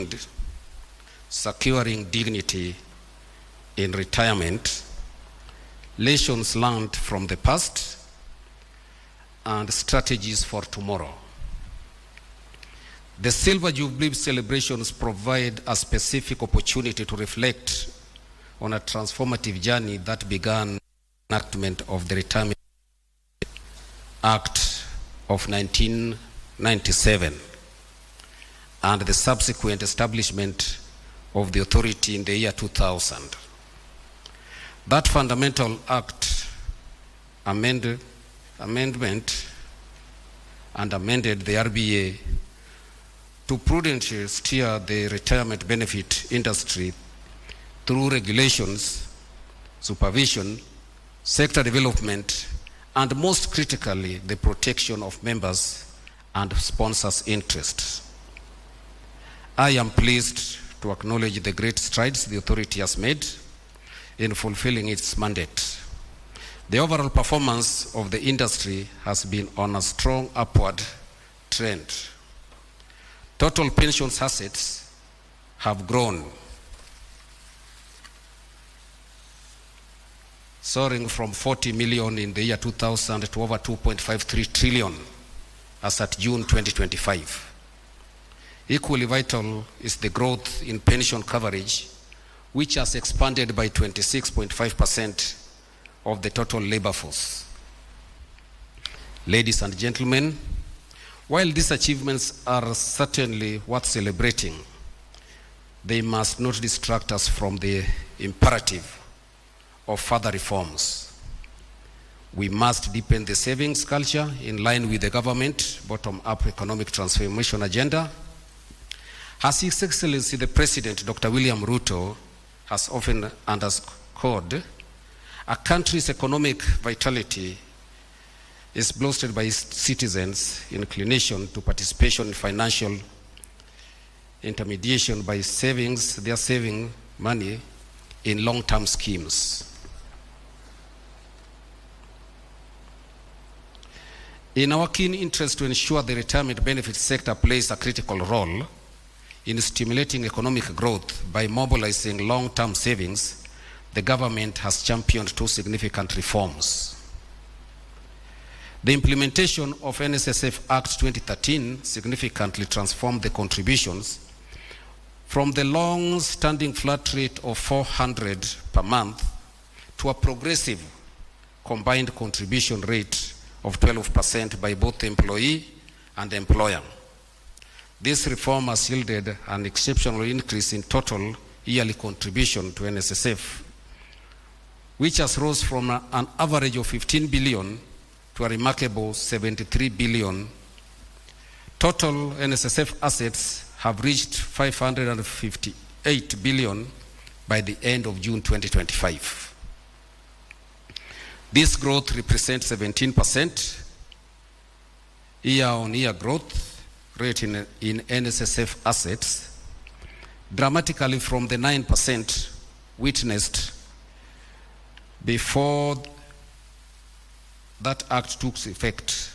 themed Securing Dignity in Retirement, Lessons Learned from the Past, and Strategies for Tomorrow. The Silver Jubilee celebrations provide a specific opportunity to reflect on a transformative journey that began enactment of the Retirement Act of 1997 and the subsequent establishment of the authority in the year 2000. That fundamental act amended the RBA to prudently steer the retirement benefit industry through regulations, supervision, sector development, and most critically, the protection of members and sponsors' interests. I am pleased to acknowledge the great strides the authority has made in fulfilling its mandate. The overall performance of the industry has been on a strong upward trend. Total pensions assets have grown, soaring from 40 million in the year 2000 to over 2.53 trillion as at June 2025. Equally vital is the growth in pension coverage, which has expanded by 26.5% of the total labor force. Ladies and gentlemen, while these achievements are certainly worth celebrating, they must not distract us from the imperative of further reforms. We must deepen the savings culture in line with the government bottom-up economic transformation agenda. As His Excellency the President, Dr. William Ruto, has often underscored, a country's economic vitality is bolstered by its citizens' inclination to participation in financial intermediation by their saving money in long-term schemes. In our keen interest to ensure the retirement benefits sector plays a critical role in stimulating economic growth by mobilizing long-term savings, the government has championed two significant reforms. The implementation of NSSF Act 2013 significantly transformed the contributions from the long-standing flat rate of 400 per month to a progressive combined contribution rate of 12% by both the employee and the employer. This reform has yielded an exceptional increase in total yearly contribution to NSSF, which has rose from an average of 15 billion to a remarkable 73 billion. Total NSSF assets have reached 558 billion by the end of June 2025. This growth represents 17% year-on-year growth rate in NSSF assets, dramatically from the 9% witnessed before that act took effect.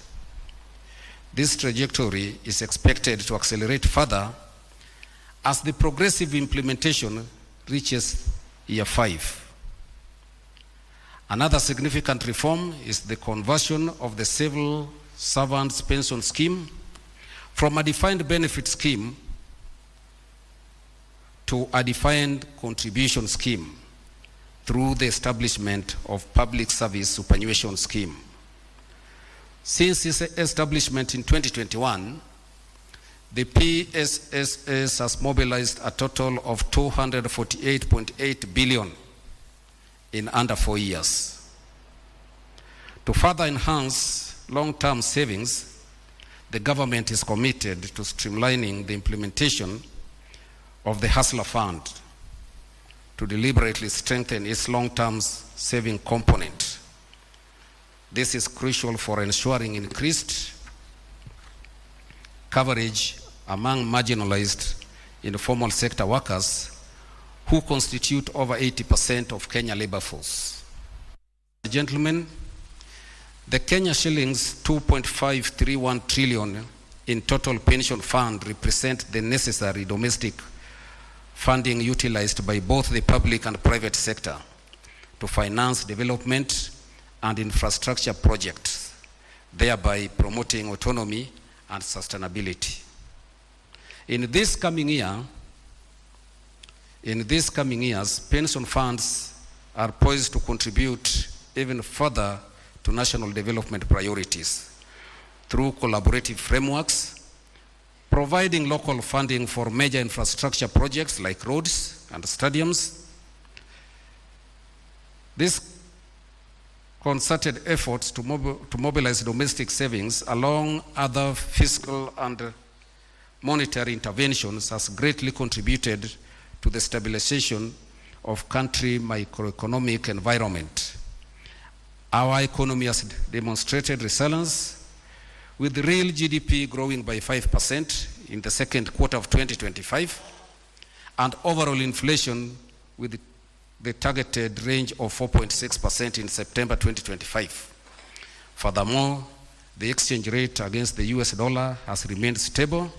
This trajectory is expected to accelerate further as the progressive implementation reaches year 5. Another significant reform is the conversion of the civil servants pension scheme from a defined benefit scheme to a defined contribution scheme through the establishment of public service superannuation scheme. Since its establishment in 2021, the PSSS has mobilized a total of 248.8 billion in under 4 years. To further enhance long-term savings, the government is committed to streamlining the implementation of the Hustler Fund to deliberately strengthen its long-term saving component. This is crucial for ensuring increased coverage among marginalized informal sector workers who constitute over 80% of Kenya labor force. Gentlemen, the Kenya shillings 2.531 trillion in total pension fund represent the necessary domestic funding utilized by both the public and private sector to finance development and infrastructure projects, thereby promoting autonomy and sustainability. In this coming years, pension funds are poised to contribute even further to national development priorities through collaborative frameworks, providing local funding for major infrastructure projects like roads and stadiums. These concerted efforts to mobilize domestic savings along other fiscal and monetary interventions has greatly contributed to the stabilization of country macroeconomic environment. Our economy has demonstrated resilience, with real GDP growing by 5% in the second quarter of 2025, and overall inflation with the targeted range of 4.6% in September 2025. Furthermore, the exchange rate against the US dollar has remained stable,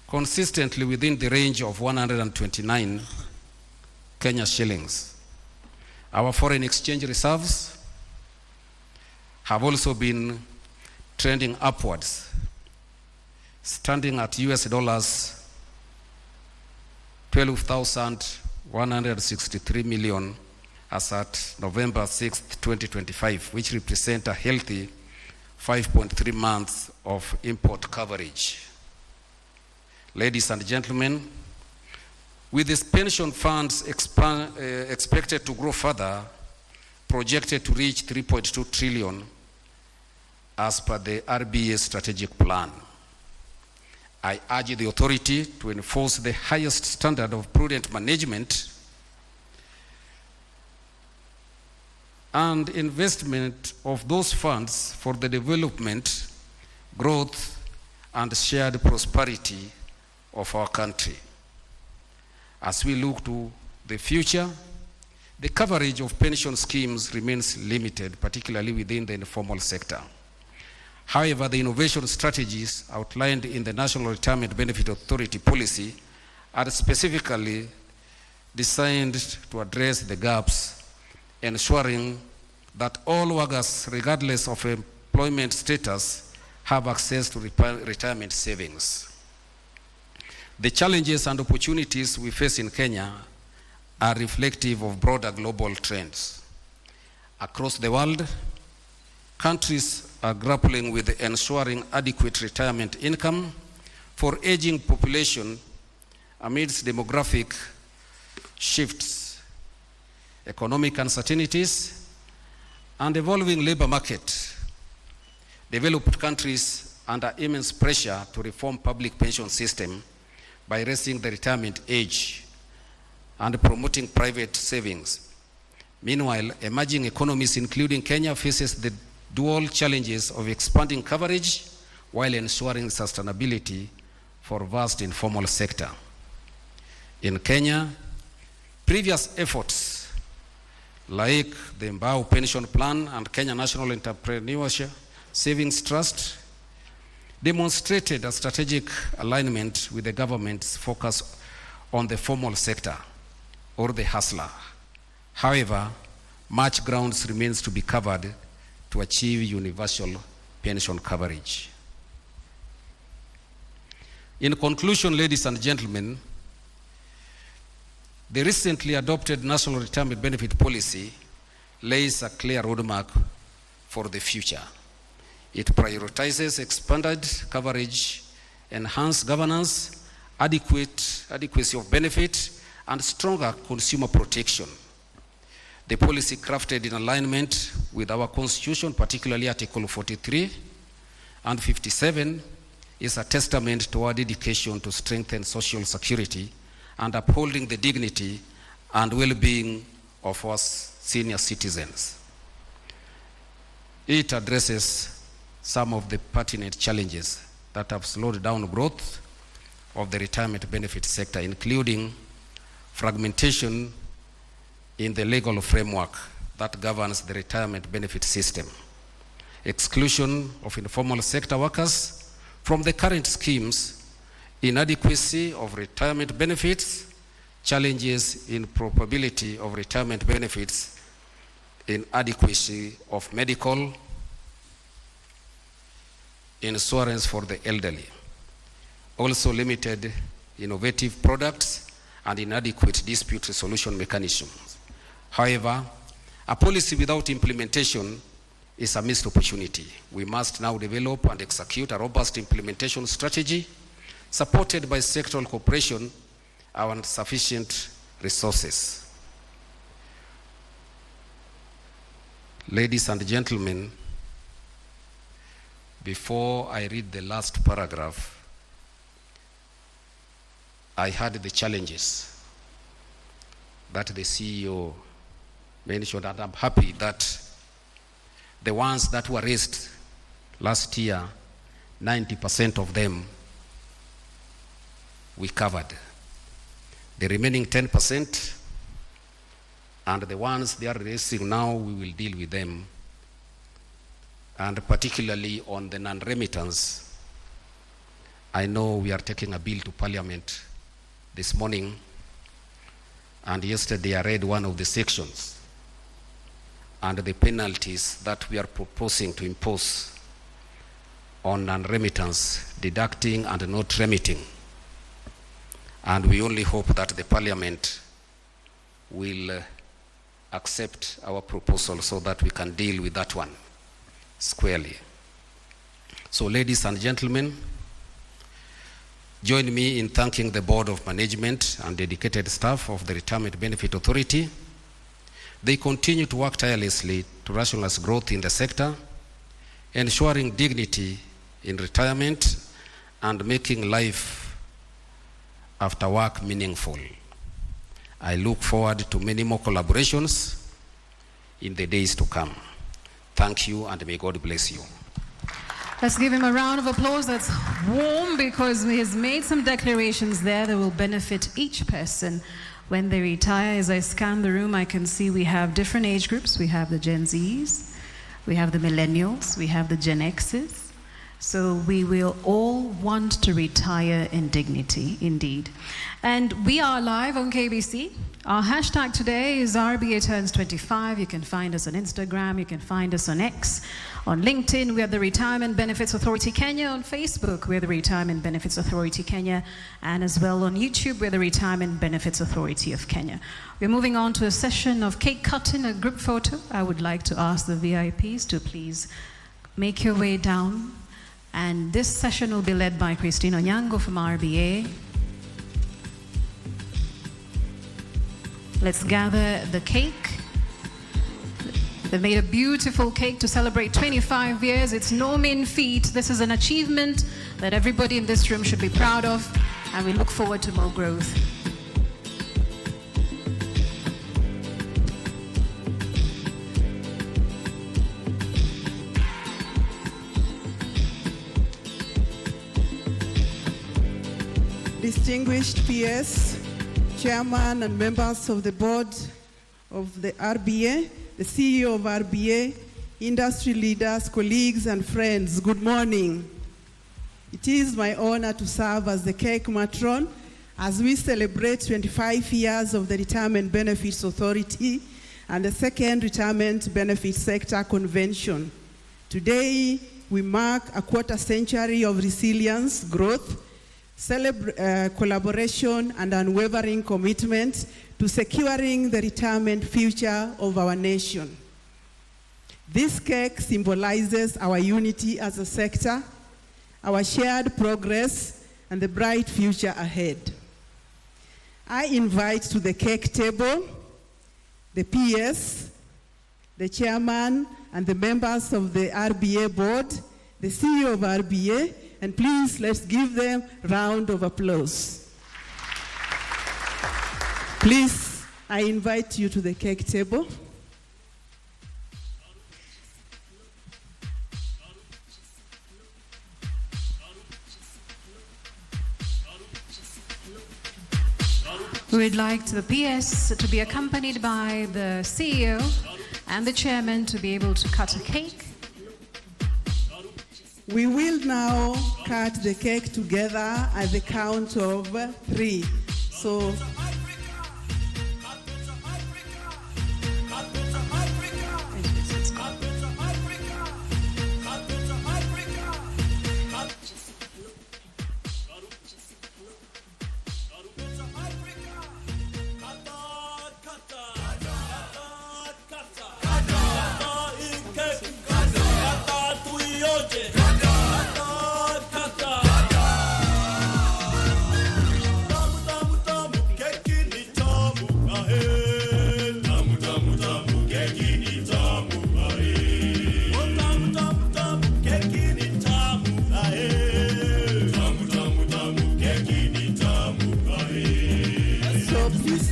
consistently within the range of 129 Kenya shillings. Our foreign exchange reserves have also been trending upwards, standing at US dollars 12,163 million as at November 6, 2025, which represent a healthy 5.3 months of import coverage. Ladies and gentlemen, with these pension funds expected to grow further, projected to reach 3.2 trillion as per the RBA strategic plan, I urge the authority to enforce the highest standard of prudent management and investment of those funds for the development, growth, and shared prosperity of our country. As we look to the future, the coverage of pension schemes remains limited, particularly within the informal sector. However, the innovation strategies outlined in the National Retirement Benefit Authority policy are specifically designed to address the gaps, ensuring that all workers, regardless of employment status, have access to retirement savings. The challenges and opportunities we face in Kenya are reflective of broader global trends. Across the world, countries are grappling with ensuring adequate retirement income for aging population amidst demographic shifts, economic uncertainties, and evolving labor market. Developed countries under immense pressure to reform public pension system by raising the retirement age and promoting private savings. Meanwhile, emerging economies, including Kenya, faces the dual challenges of expanding coverage while ensuring sustainability for vast informal sector. In Kenya, previous efforts like the Mbao Pension Plan and Kenya National Entrepreneurship Savings Trust demonstrated a strategic alignment with the government's focus on the formal sector or the hustler. However, much ground remains to be covered to achieve universal pension coverage. In conclusion, ladies and gentlemen, the recently adopted National Retirement Benefit Policy lays a clear roadmap for the future. It prioritizes expanded coverage, enhanced governance, adequacy of benefit, and stronger consumer protection. The policy crafted in alignment with our Constitution, particularly Article 43 and 57, is a testament to our dedication to strengthen social security and upholding the dignity and well-being of our senior citizens. It addresses some of the pertinent challenges that have slowed down growth of the retirement benefit sector, including fragmentation in the legal framework that governs the retirement benefit system, exclusion of informal sector workers from the current schemes, inadequacy of retirement benefits, challenges in probability of retirement benefits, inadequacy of medical insurance for the elderly, also limited innovative products and inadequate dispute resolution mechanisms. However, a policy without implementation is a missed opportunity. We must now develop and execute a robust implementation strategy supported by sectoral cooperation and sufficient resources. Ladies and gentlemen, before I read the last paragraph, I had the challenges that the CEO mentioned, and I'm happy that the ones that were raised last year, 90% of them we covered. The remaining 10%, and the ones they are raising now, we will deal with them. And particularly on the non-remittance, I know we are taking a bill to Parliament this morning, and yesterday I read one of the sections and the penalties that we are proposing to impose on non-remittance, deducting and not remitting. And we only hope that the Parliament will accept our proposal so that we can deal with that one squarely. So, ladies and gentlemen, join me in thanking the Board of Management and dedicated staff of the Retirement Benefit Authority. They continue to work tirelessly to rationalize growth in the sector, ensuring dignity in retirement and making life after work meaningful. I look forward to many more collaborations in the days to come. Thank you, and may God bless you. Let's give him a round of applause that's warm, because he has made some declarations there that will benefit each person when they retire. As I scan the room, I can see we have different age groups. We have the Gen Zs, we have the millennials, we have the Gen Xs. So we will all want to retire in dignity, indeed. And we are live on KBC. Our hashtag today is RBA Turns 25. You can find us on Instagram, you can find us on X, on LinkedIn. We are the Retirement Benefits Authority Kenya. On Facebook, we're the Retirement Benefits Authority Kenya. And as well on YouTube, we're the Retirement Benefits Authority of Kenya. We're moving on to a session of cake cutting, a group photo. I would like to ask the VIPs to please make your way down. And this session will be led by Christine Onyango from RBA. Let's gather the cake. They've made a beautiful cake to celebrate 25 years. It's no mean feat. This is an achievement that everybody in this room should be proud of, and we look forward to more growth. Distinguished PS, Chairman and members of the board of the RBA, the CEO of RBA, industry leaders, colleagues and friends, good morning. It is my honor to serve as the cake matron as we celebrate 25 years of the Retirement Benefits Authority and the second Retirement Benefits Sector Convention. Today, we mark a quarter century of resilience, growth, collaboration and unwavering commitment to securing the retirement future of our nation. This cake symbolizes our unity as a sector, our shared progress, and the bright future ahead. I invite to the cake table the PS, the chairman, and the members of the RBA board, the CEO of RBA, and please, let's give them a round of applause. Please, I invite you to the cake table. We'd like the PS to be accompanied by the CEO and the chairman to be able to cut a cake. We will now cut the cake together at the count of 3. So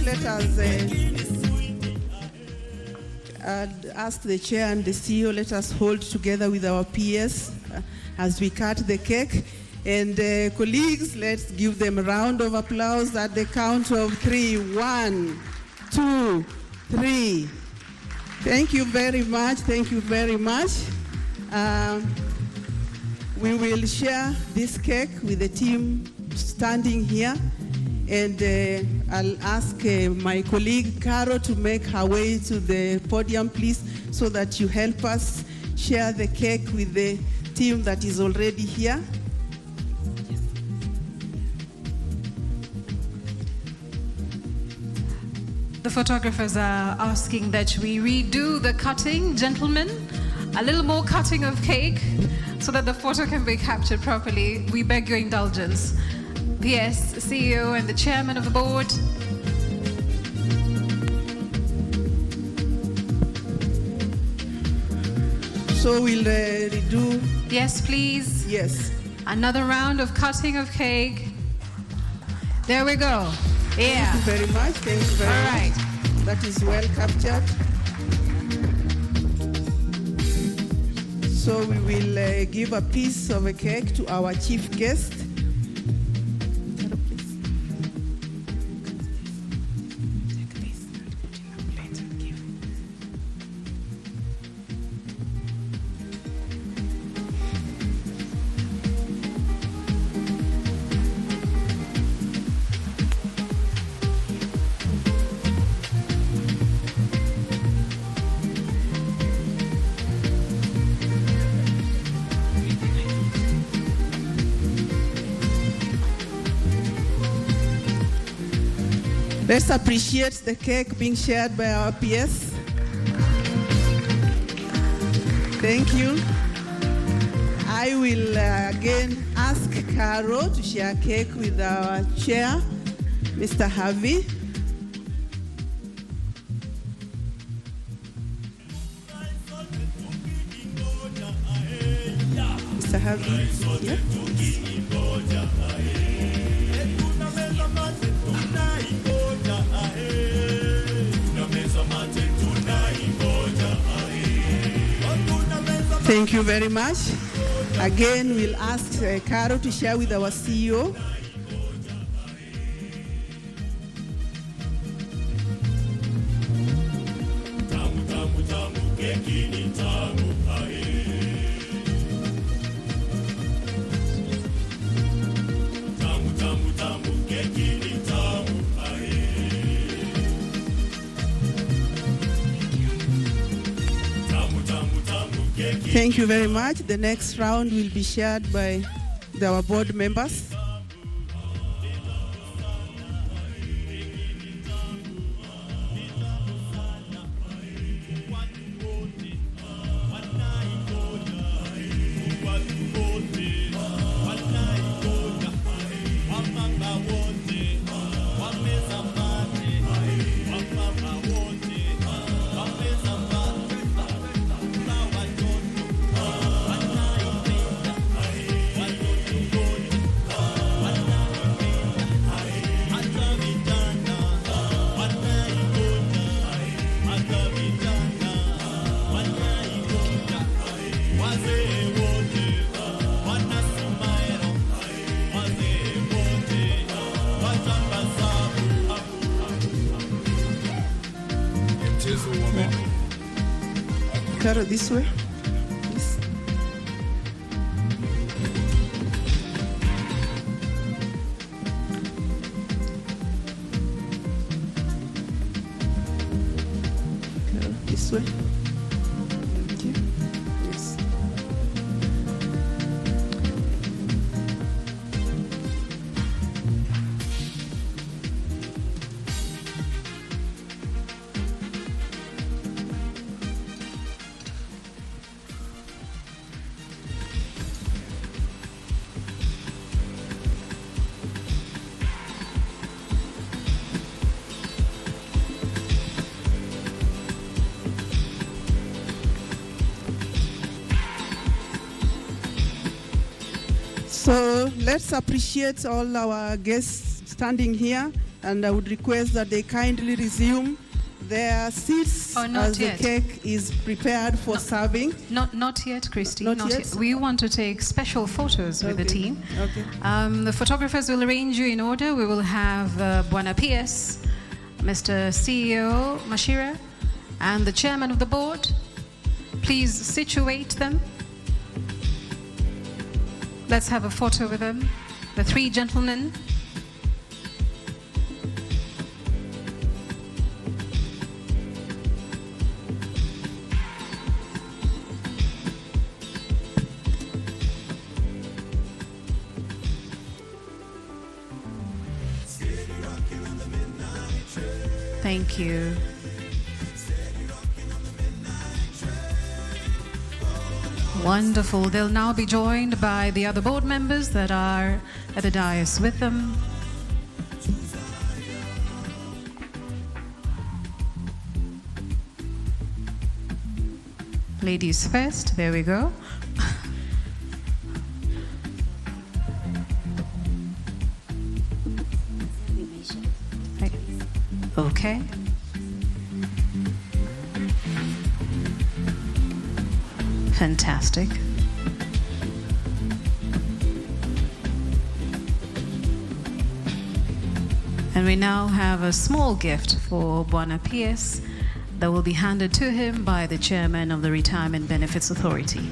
let us ask the chair and the CEO, let us hold together with our PS as we cut the cake. And colleagues, let's give them a round of applause at the count of 3. 1, 2, 3. Thank you very much. Thank you very much. We will share this cake with the team standing here. And I'll ask my colleague, Caro, to make her way to the podium, please, so that you help us share the cake with the team that is already here. The photographers are asking that we redo the cutting. Gentlemen, a little more cutting of cake so that the photo can be captured properly. We beg your indulgence. PS, CEO and the chairman of the board. So we'll redo. Yes, please. Yes. Another round of cutting of cake. There we go. Yeah. Thank you very much. Thank you very much. All right. That is well captured. So we will give a piece of a cake to our chief guest. Let's appreciate the cake being shared by our PS. Thank you. I will again ask Caro to share cake with our chair, Mr. Harvey. Mr. Harvey, yeah? Thank you very much. Again, we'll ask Caro to share with our CEO. Thank you very much. The next round will be shared by our board members. Caro, this way. Yes. Caro, this way. Thank you. Yes. So let's appreciate all our guests standing here, and I would request that they kindly resume their seats as yet. the cake is prepared for serving. Not yet, Christy. Not yet? We want to take special photos with the team. Okay. The photographers will arrange you in order. We will have Bwana PS, Mr. CEO Mashira, and the chairman of the board. Please situate them. Let's have a photo with them. The three gentlemen. Thank you. Wonderful. They'll now be joined by the other board members that are at the dais with them. Ladies first. There we go. Okay. Fantastic. And we now have a small gift for Bwana PS that will be handed to him by the chairman of the Retirement Benefits Authority.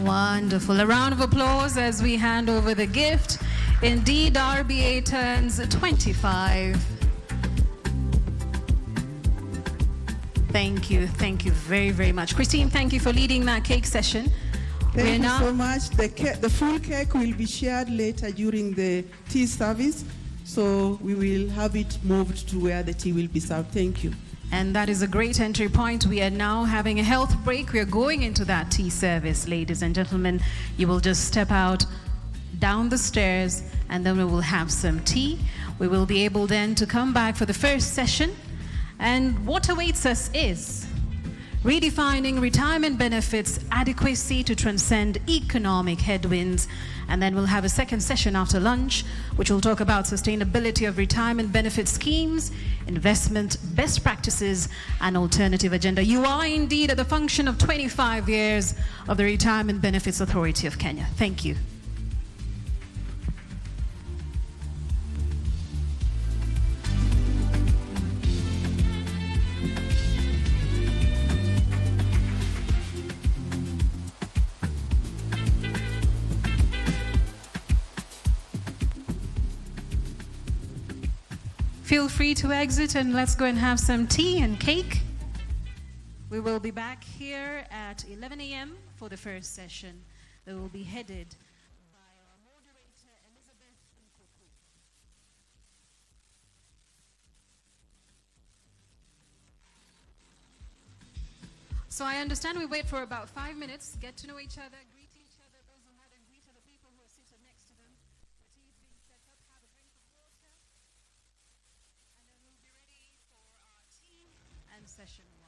Wonderful. A round of applause as we hand over the gift. Indeed, RBA turns 25. Thank you very, very much. Christine, thank you for leading that cake session. Thank you so much. The full cake will be shared later during the tea service, so we will have it moved to where the tea will be served. Thank you. And that is a great entry point. We are now having a health break. We are going into that tea service, ladies and gentlemen. You will just step out down the stairs, and then we will have some tea. We will be able then to come back for the first session. And what awaits us is redefining retirement benefits adequacy to transcend economic headwinds. And then we'll have a second session after lunch, which will talk about sustainability of retirement benefit schemes, investment best practices, and alternative agenda. You are indeed at the function of 25 years of the Retirement Benefits Authority of Kenya. Thank you. Feel free to exit and let's go and have some tea and cake. We will be back here at 11 a.m. for the first session. They will be headed by our moderator, Elizabeth Nkuku. So I understand we wait for about 5 minutes, get to know each other, greet each other, those who hadn't greeted the people who are seated next to them. The tea is being set up, have a drink of water. And then we'll be ready for our tea and session 1.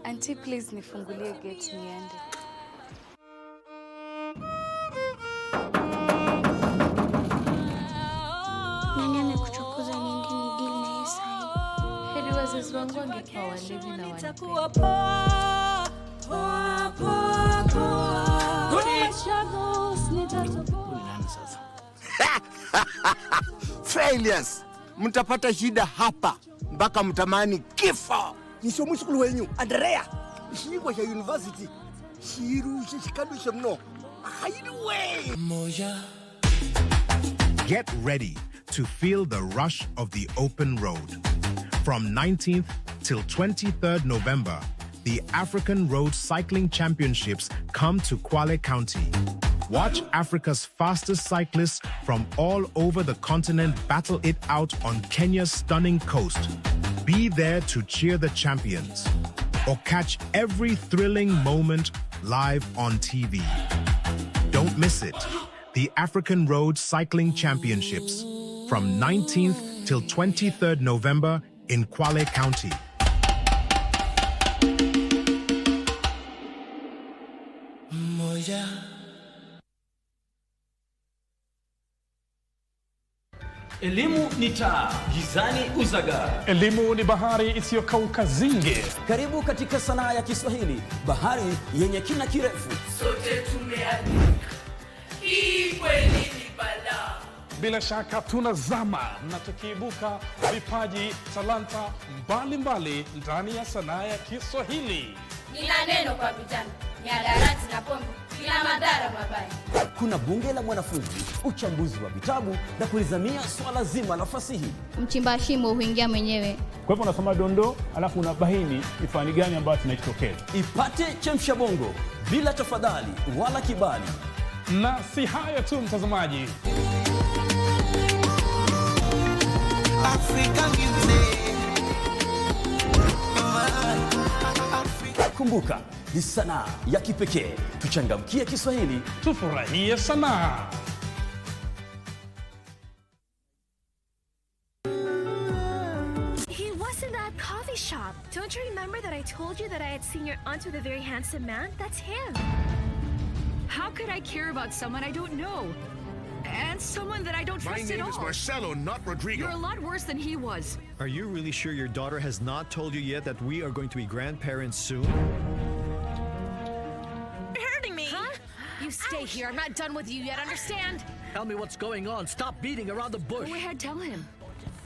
Auntie, please nifungulie gate niende. Nani amekuchokoza niende ni deal na yeye sasa? Heri wazazi wangu wangekuwa walevi na wanipenda. Failures. Mtapata shida hapa mpaka mtamani kifo. Nisho mshukuru wenyu Andrea. Shigwa ya university. Shiru shikadusha mno. Hideaway. Moja. Get ready to feel the rush of the open road. From 19th till 23rd November, the African Road Cycling Championships come to Kwale County. Watch Africa's fastest cyclists from all over the continent battle it out on Kenya's stunning coast. Be there to cheer the champions or catch every thrilling moment live on TV. Don't miss it. The African Road Cycling Championships from 19th till 23rd November in Kwale County. Elimu ni taa, gizani uzaga. Elimu ni bahari isiyokauka zinge. Karibu katika sanaa ya Kiswahili, bahari yenye kina kirefu. Sote tumeandika, hii kweli ni balaa. Bila shaka tunazama na tukiibuka vipaji, talanta mbalimbali ndani ya sanaa ya Kiswahili. Nina neno kwa vijana, mihadarati na pombe, ina madhara mabaya. Kuna bunge la mwanafunzi, uchambuzi wa vitabu na kulizamia swala zima la fasihi. Mchimba shimo huingia mwenyewe. Kwa hivyo unasoma dondoo, alafu unabaini ni fani gani ambayo tunajitokeza. Ipate chemsha bongo bila tafadhali wala kibali. Na si hayo tu mtazamaji. Kumbuka, ni sanaa ya kipekee. Tuchangamkie Kiswahili, tufurahie sanaa. He wasn't at that coffee shop. Don't you remember that I told you that I had seen your aunt with a very handsome man? That's him. How could I care about someone I don't know? And someone that I don't trust at all. My name is Marcelo, not Rodrigo. You're a lot worse than he was. Are you really sure your daughter has not told you yet that we are going to be grandparents soon? You're hurting me. Huh? You stay here. I'm not done with you yet, understand? Tell me what's going on. Stop beating around the bush. Go ahead, tell him.